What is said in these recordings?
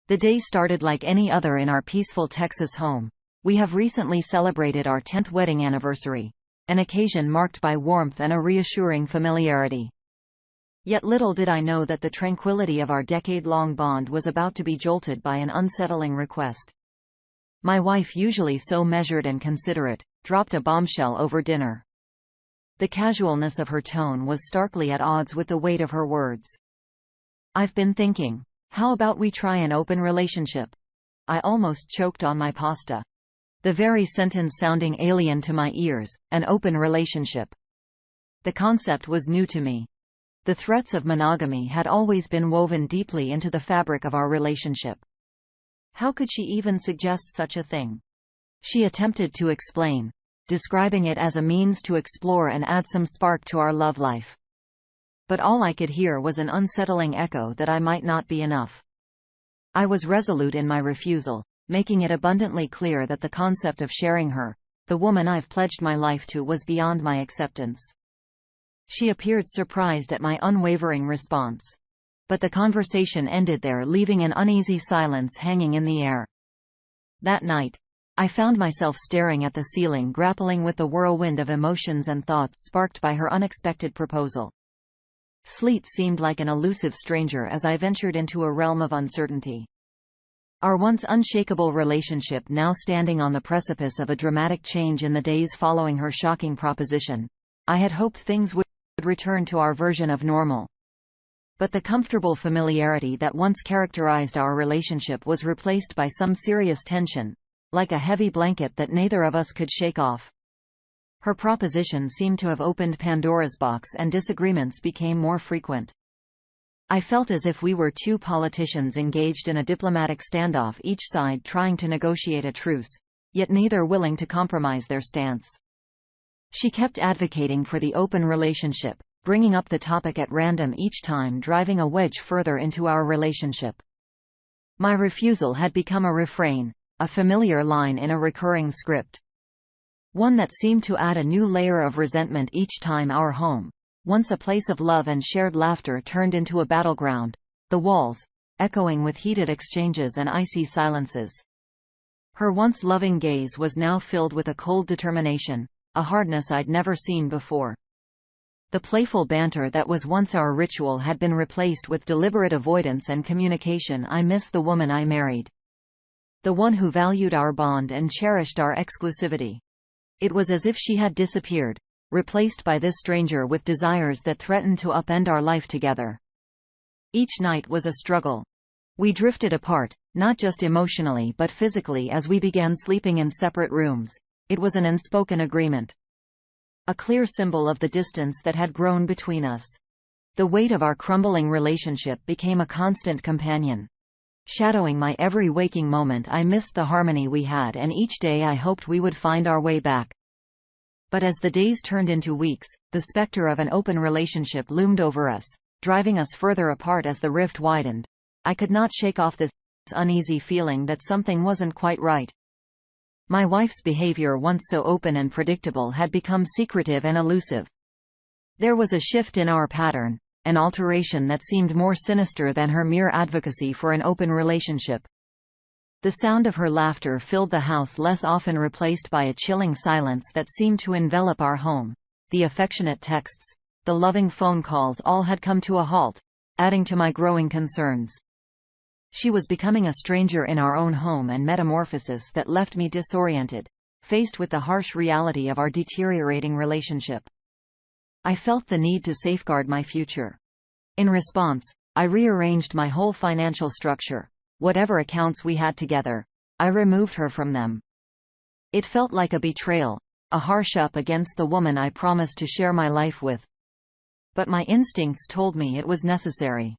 The day started like any other in our peaceful Texas home. We have recently celebrated our 10th wedding anniversary, an occasion marked by warmth and a reassuring familiarity. Yet little did I know that the tranquility of our decade-long bond was about to be jolted by an unsettling request. My wife, usually so measured and considerate, dropped a bombshell over dinner. The casualness of her tone was starkly at odds with the weight of her words. "I've been thinking, how about we try an open relationship?" I almost choked on my pasta. The very sentence sounding alien to my ears, an open relationship. The concept was new to me. The threats of monogamy had always been woven deeply into the fabric of our relationship. How could she even suggest such a thing? She attempted to explain, describing it as a means to explore and add some spark to our love life. But all I could hear was an unsettling echo that I might not be enough. I was resolute in my refusal, making it abundantly clear that the concept of sharing her, the woman I've pledged my life to, was beyond my acceptance. She appeared surprised at my unwavering response. But the conversation ended there, leaving an uneasy silence hanging in the air. That night, I found myself staring at the ceiling, grappling with the whirlwind of emotions and thoughts sparked by her unexpected proposal. Sleet seemed like an elusive stranger as I ventured into a realm of uncertainty. Our once unshakable relationship now standing on the precipice of a dramatic change in the days following her shocking proposition. I had hoped things would return to our version of normal. But the comfortable familiarity that once characterized our relationship was replaced by some serious tension, like a heavy blanket that neither of us could shake off. Her proposition seemed to have opened Pandora's box, and disagreements became more frequent. I felt as if we were two politicians engaged in a diplomatic standoff, each side trying to negotiate a truce, yet neither willing to compromise their stance. She kept advocating for the open relationship, bringing up the topic at random each time, driving a wedge further into our relationship. My refusal had become a refrain, a familiar line in a recurring script. One that seemed to add a new layer of resentment each time our home, once a place of love and shared laughter, turned into a battleground, the walls echoing with heated exchanges and icy silences. Her once loving gaze was now filled with a cold determination, a hardness I'd never seen before. The playful banter that was once our ritual had been replaced with deliberate avoidance and communication. I missed the woman I married. The one who valued our bond and cherished our exclusivity. It was as if she had disappeared, replaced by this stranger with desires that threatened to upend our life together. Each night was a struggle. We drifted apart, not just emotionally but physically, as we began sleeping in separate rooms. It was an unspoken agreement. A clear symbol of the distance that had grown between us. The weight of our crumbling relationship became a constant companion. Shadowing my every waking moment, I missed the harmony we had, and each day I hoped we would find our way back. But as the days turned into weeks, the specter of an open relationship loomed over us, driving us further apart as the rift widened. I could not shake off this uneasy feeling that something wasn't quite right. My wife's behavior, once so open and predictable, had become secretive and elusive. There was a shift in our pattern, an alteration that seemed more sinister than her mere advocacy for an open relationship. The sound of her laughter filled the house, less often, replaced by a chilling silence that seemed to envelop our home. The affectionate texts, the loving phone calls, all had come to a halt, adding to my growing concerns. She was becoming a stranger in our own home, and metamorphosis that left me disoriented, faced with the harsh reality of our deteriorating relationship. I felt the need to safeguard my future. In response, I rearranged my whole financial structure. Whatever accounts we had together, I removed her from them. It felt like a betrayal, a harsh up against the woman I promised to share my life with. But my instincts told me it was necessary.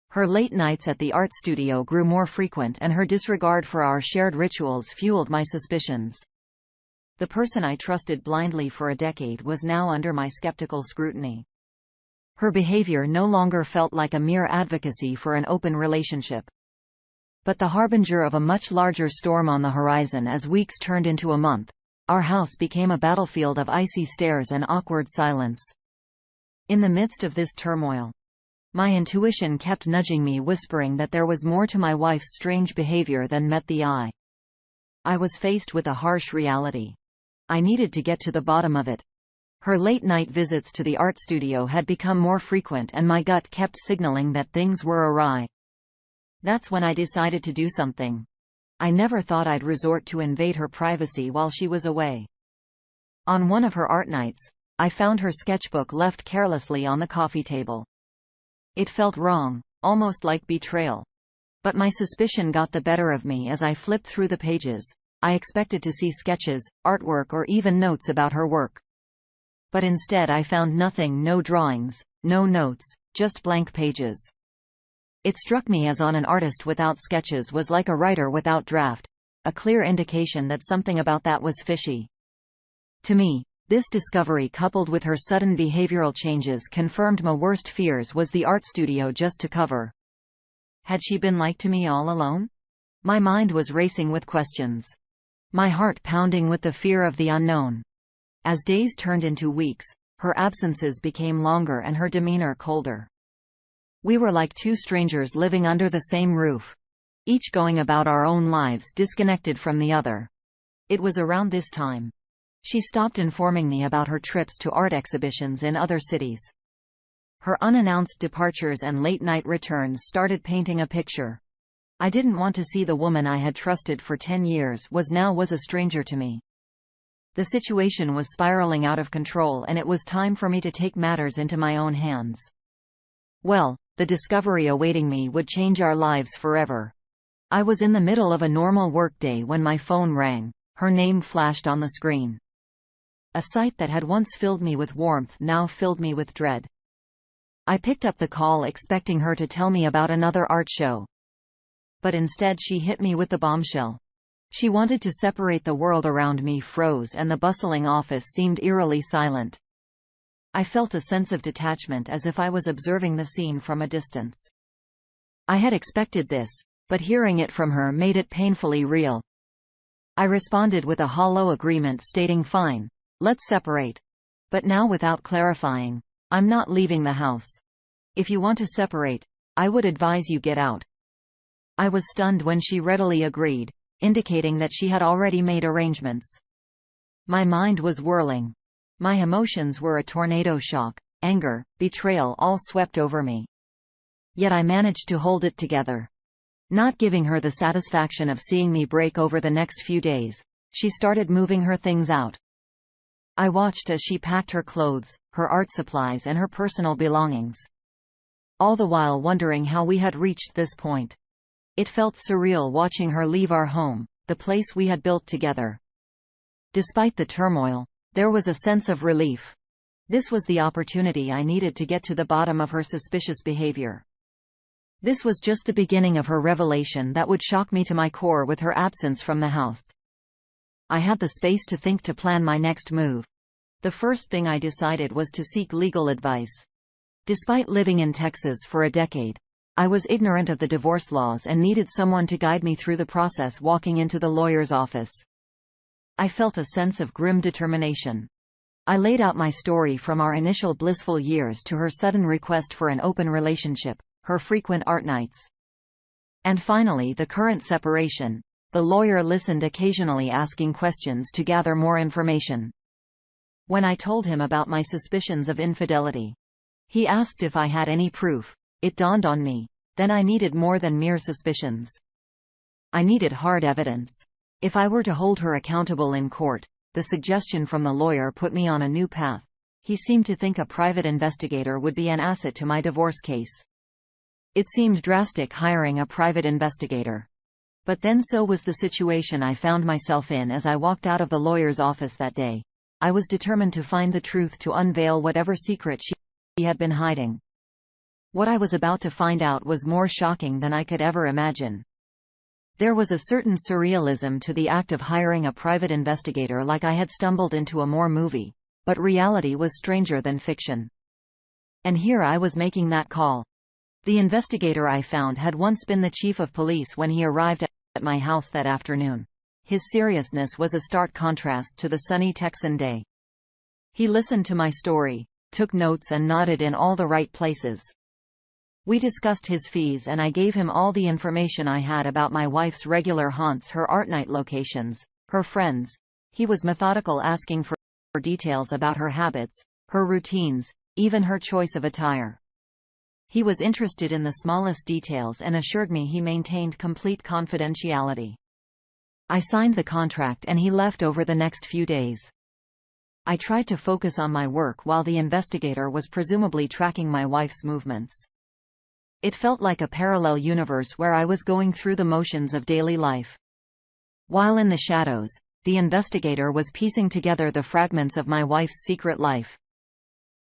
Her late nights at the art studio grew more frequent, and her disregard for our shared rituals fueled my suspicions. The person I trusted blindly for a decade was now under my skeptical scrutiny. Her behavior no longer felt like a mere advocacy for an open relationship, but the harbinger of a much larger storm on the horizon. As weeks turned into a month, our house became a battlefield of icy stares and awkward silence. In the midst of this turmoil, My intuition kept nudging me, whispering that there was more to my wife's strange behavior than met the eye. I was faced with a harsh reality. I needed to get to the bottom of it. Her late-night visits to the art studio had become more frequent, and my gut kept signaling that things were awry. That's when I decided to do something. I never thought I'd resort to invade her privacy while she was away. On one of her art nights, I found her sketchbook left carelessly on the coffee table. It felt wrong, almost like betrayal. But my suspicion got the better of me as I flipped through the pages. I expected to see sketches, artwork, or even notes about her work. But instead I found nothing, no drawings, no notes, just blank pages. It struck me as on an artist without sketches was like a writer without draft, a clear indication that something about that was fishy. To me, this discovery, coupled with her sudden behavioral changes, confirmed my worst fears was the art studio just to cover. Had she been like to me all alone? My mind was racing with questions. My heart pounding with the fear of the unknown. As days turned into weeks, her absences became longer and her demeanor colder. We were like two strangers living under the same roof, each going about our own lives disconnected from the other. It was around this time she stopped informing me about her trips to art exhibitions in other cities. Her unannounced departures and late-night returns started painting a picture. I didn't want to see the woman I had trusted for 10 years was a stranger to me. The situation was spiraling out of control, and it was time for me to take matters into my own hands. Well, the discovery awaiting me would change our lives forever. I was in the middle of a normal workday when my phone rang. Her name flashed on the screen. A sight that had once filled me with warmth now filled me with dread. I picked up the call expecting her to tell me about another art show. But instead she hit me with the bombshell. She wanted to separate. The world around me froze and the bustling office seemed eerily silent. I felt a sense of detachment, as if I was observing the scene from a distance. I had expected this, but hearing it from her made it painfully real. I responded with a hollow agreement, stating, "Fine, let's separate." But now, without clarifying, "I'm not leaving the house. If you want to separate, I would advise you get out." I was stunned when she readily agreed, indicating that she had already made arrangements. My mind was whirling. My emotions were a tornado shock. Anger, betrayal, all swept over me. Yet I managed to hold it together. Not giving her the satisfaction of seeing me break over the next few days, she started moving her things out. I watched as she packed her clothes, her art supplies, and her personal belongings. All the while wondering how we had reached this point. It felt surreal watching her leave our home, the place we had built together. Despite the turmoil, there was a sense of relief. This was the opportunity I needed to get to the bottom of her suspicious behavior. This was just the beginning of her revelation that would shock me to my core with her absence from the house. I had the space to think, to plan my next move. The first thing I decided was to seek legal advice. Despite living in Texas for a decade, I was ignorant of the divorce laws and needed someone to guide me through the process. Walking into the lawyer's office, I felt a sense of grim determination. I laid out my story from our initial blissful years to her sudden request for an open relationship, her frequent art nights, and finally the current separation. The lawyer listened, occasionally asking questions to gather more information. When I told him about my suspicions of infidelity, he asked if I had any proof. It dawned on me, then I needed more than mere suspicions. I needed hard evidence. If I were to hold her accountable in court, the suggestion from the lawyer put me on a new path. He seemed to think a private investigator would be an asset to my divorce case. It seemed drastic hiring a private investigator. But then so was the situation I found myself in as I walked out of the lawyer's office that day. I was determined to find the truth, to unveil whatever secret she had been hiding. What I was about to find out was more shocking than I could ever imagine. There was a certain surrealism to the act of hiring a private investigator, like I had stumbled into a movie, but reality was stranger than fiction. And here I was making that call. The investigator I found had once been the chief of police when he arrived at my house that afternoon. His seriousness was a stark contrast to the sunny Texan day. He listened to my story, took notes, and nodded in all the right places. We discussed his fees and I gave him all the information I had about my wife's regular haunts, her art night locations, her friends. He was methodical, asking for details about her habits, her routines, even her choice of attire. He was interested in the smallest details and assured me he maintained complete confidentiality. I signed the contract and he left over the next few days. I tried to focus on my work while the investigator was presumably tracking my wife's movements. It felt like a parallel universe where I was going through the motions of daily life. While in the shadows, the investigator was piecing together the fragments of my wife's secret life.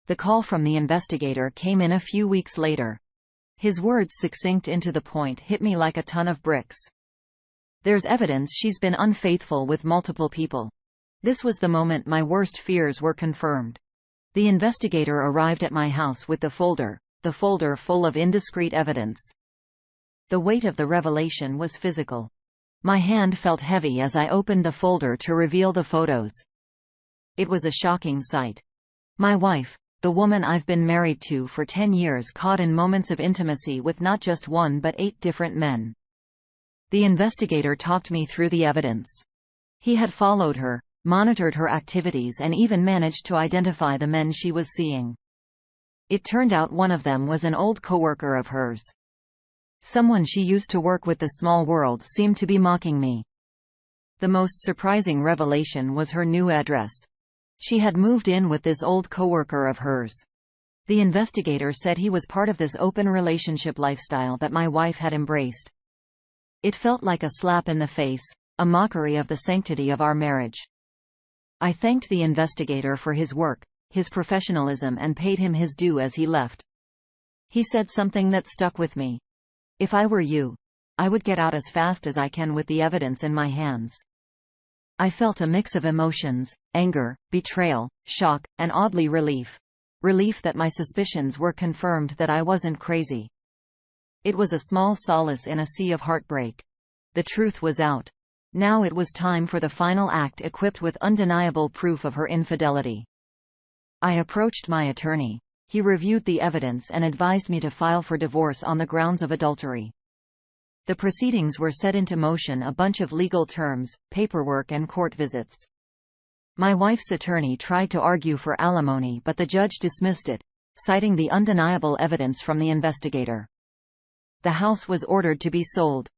The call from the investigator came in a few weeks later. His words, succinct and to the point, hit me like a ton of bricks. "There's evidence she's been unfaithful with multiple people." This was the moment my worst fears were confirmed. The investigator arrived at my house with the folder full of indiscreet evidence. The weight of the revelation was physical. My hand felt heavy as I opened the folder to reveal the photos. It was a shocking sight. My wife, the woman I've been married to for 10 years, caught in moments of intimacy with not just one but 8 different men. The investigator talked me through the evidence. He had followed her, monitored her activities, and even managed to identify the men she was seeing. It turned out one of them was an old coworker of hers. Someone she used to work with. The small world seemed to be mocking me. The most surprising revelation was her new address. She had moved in with this old coworker of hers. The investigator said he was part of this open relationship lifestyle that my wife had embraced. It felt like a slap in the face, a mockery of the sanctity of our marriage. I thanked the investigator for his work, his professionalism, and paid him his due as he left. He said something that stuck with me. "If I were you, I would get out as fast as I can with the evidence in my hands." I felt a mix of emotions: anger, betrayal, shock, and oddly relief. Relief that my suspicions were confirmed, that I wasn't crazy. It was a small solace in a sea of heartbreak. The truth was out. Now it was time for the final act, equipped with undeniable proof of her infidelity. I approached my attorney. He reviewed the evidence and advised me to file for divorce on the grounds of adultery. The proceedings were set into motion, a bunch of legal terms, paperwork, and court visits. My wife's attorney tried to argue for alimony, but the judge dismissed it, citing the undeniable evidence from the investigator. The house was ordered to be sold.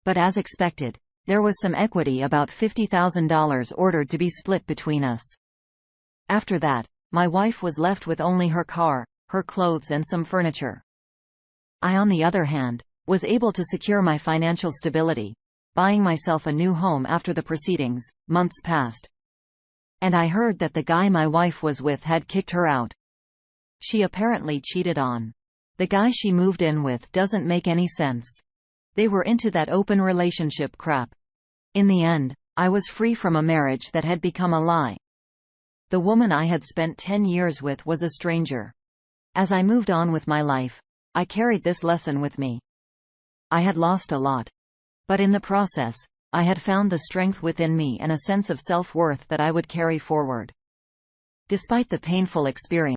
But as expected, there was some equity, about $50,000, ordered to be split between us. After that, my wife was left with only her car, her clothes, and some furniture. I, on the other hand, was able to secure my financial stability, buying myself a new home after the proceedings. Months passed. And I heard that the guy my wife was with had kicked her out. She apparently cheated on. The guy she moved in with doesn't make any sense. They were into that open relationship crap. In the end, I was free from a marriage that had become a lie. The woman I had spent 10 years with was a stranger. As I moved on with my life, I carried this lesson with me. I had lost a lot. But in the process, I had found the strength within me and a sense of self-worth that I would carry forward. Despite the painful experience,